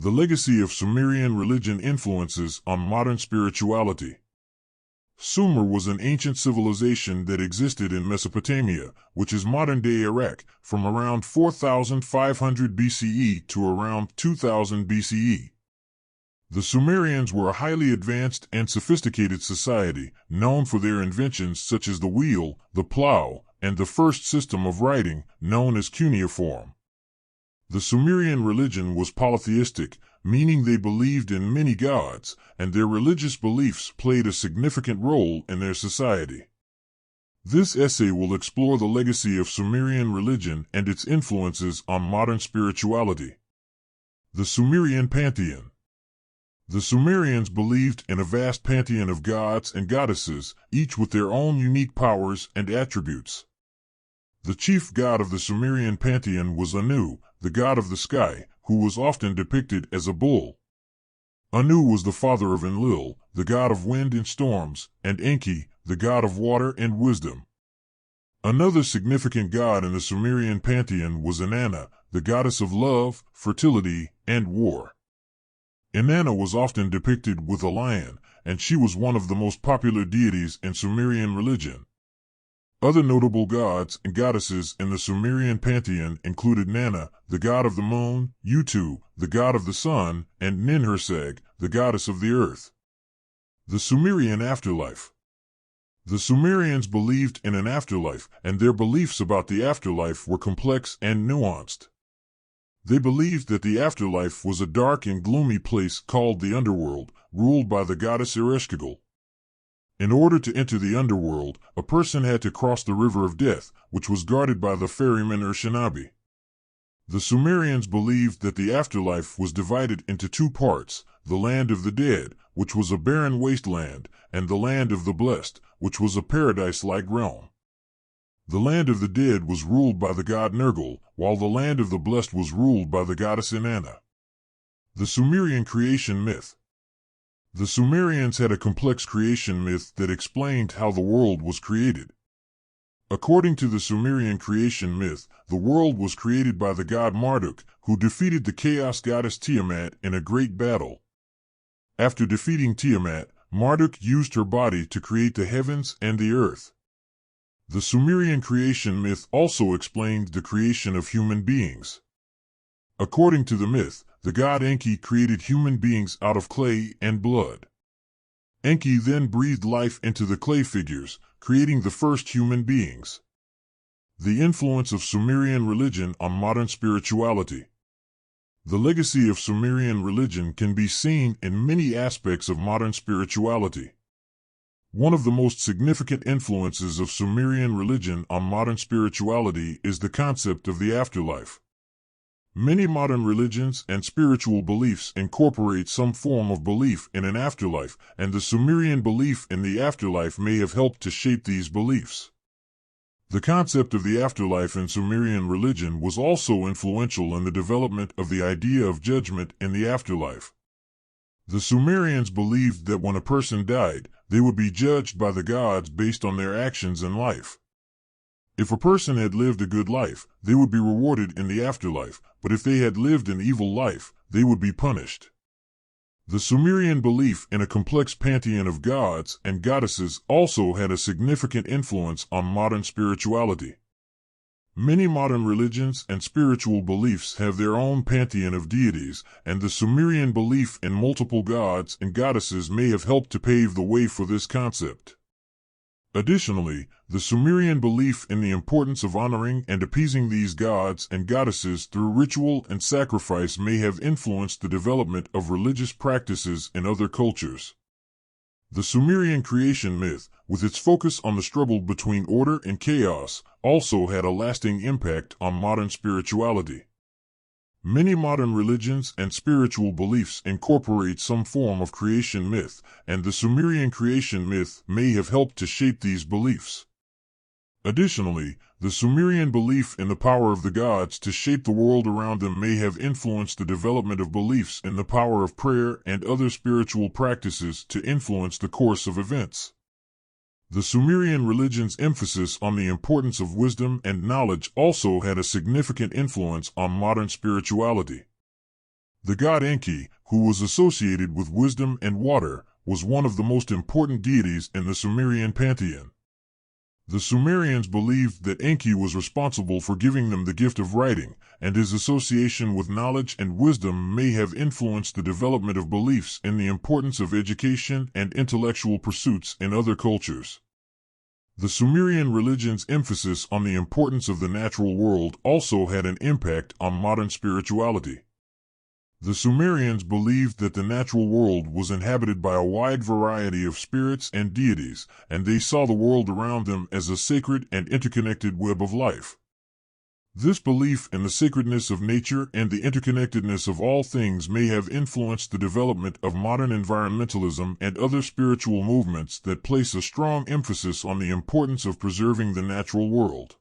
The legacy of Sumerian religion influences on modern spirituality. Sumer was an ancient civilization that existed in Mesopotamia, which is modern-day Iraq, from around 4500 BCE to around 2000 BCE. The Sumerians were a highly advanced and sophisticated society, known for their inventions such as the wheel, the plow, and the first system of writing, known as cuneiform. The Sumerian religion was polytheistic, meaning they believed in many gods, and their religious beliefs played a significant role in their society. This essay will explore the legacy of Sumerian religion and its influences on modern spirituality. The Sumerian Pantheon. The Sumerians believed in a vast pantheon of gods and goddesses, each with their own unique powers and attributes. The chief god of the Sumerian pantheon was Anu, the god of the sky, who was often depicted as a bull. Anu was the father of Enlil, the god of wind and storms, and Enki, the god of water and wisdom. Another significant god in the Sumerian pantheon was Inanna, the goddess of love, fertility, and war. Inanna was often depicted with a lion, and she was one of the most popular deities in Sumerian religion. Other notable gods and goddesses in the Sumerian pantheon included Nanna, the god of the moon, Utu, the god of the sun, and Ninhursag, the goddess of the earth. The Sumerian afterlife. The Sumerians believed in an afterlife, and their beliefs about the afterlife were complex and nuanced. They believed that the afterlife was a dark and gloomy place called the underworld, ruled by the goddess Ereshkigal. In order to enter the underworld, a person had to cross the river of death, which was guarded by the ferryman Urshanabi. The Sumerians believed that the afterlife was divided into two parts, the land of the dead, which was a barren wasteland, and the land of the blessed, which was a paradise-like realm. The land of the dead was ruled by the god Nergal, while the land of the blessed was ruled by the goddess Inanna. The Sumerian creation myth. The Sumerians had a complex creation myth that explained how the world was created. According to the Sumerian creation myth, the world was created by the god Marduk, who defeated the chaos goddess Tiamat in a great battle. After defeating Tiamat, Marduk used her body to create the heavens and the earth. The Sumerian creation myth also explained the creation of human beings. According to the myth, the god Enki created human beings out of clay and blood. Enki then breathed life into the clay figures, creating the first human beings. The influence of Sumerian religion on modern spirituality. The legacy of Sumerian religion can be seen in many aspects of modern spirituality. One of the most significant influences of Sumerian religion on modern spirituality is the concept of the afterlife. Many modern religions and spiritual beliefs incorporate some form of belief in an afterlife, and the Sumerian belief in the afterlife may have helped to shape these beliefs. The concept of the afterlife in Sumerian religion was also influential in the development of the idea of judgment in the afterlife. The Sumerians believed that when a person died, they would be judged by the gods based on their actions in life. If a person had lived a good life, they would be rewarded in the afterlife, but if they had lived an evil life, they would be punished. The Sumerian belief in a complex pantheon of gods and goddesses also had a significant influence on modern spirituality. Many modern religions and spiritual beliefs have their own pantheon of deities, and the Sumerian belief in multiple gods and goddesses may have helped to pave the way for this concept. Additionally, the Sumerian belief in the importance of honoring and appeasing these gods and goddesses through ritual and sacrifice may have influenced the development of religious practices in other cultures. The Sumerian creation myth, with its focus on the struggle between order and chaos, also had a lasting impact on modern spirituality. Many modern religions and spiritual beliefs incorporate some form of creation myth, and the Sumerian creation myth may have helped to shape these beliefs. Additionally, the Sumerian belief in the power of the gods to shape the world around them may have influenced the development of beliefs in the power of prayer and other spiritual practices to influence the course of events. The Sumerian religion's emphasis on the importance of wisdom and knowledge also had a significant influence on modern spirituality. The god Enki, who was associated with wisdom and water, was one of the most important deities in the Sumerian pantheon. The Sumerians believed that Enki was responsible for giving them the gift of writing, and his association with knowledge and wisdom may have influenced the development of beliefs in the importance of education and intellectual pursuits in other cultures. The Sumerian religion's emphasis on the importance of the natural world also had an impact on modern spirituality. The Sumerians believed that the natural world was inhabited by a wide variety of spirits and deities, and they saw the world around them as a sacred and interconnected web of life. This belief in the sacredness of nature and the interconnectedness of all things may have influenced the development of modern environmentalism and other spiritual movements that place a strong emphasis on the importance of preserving the natural world.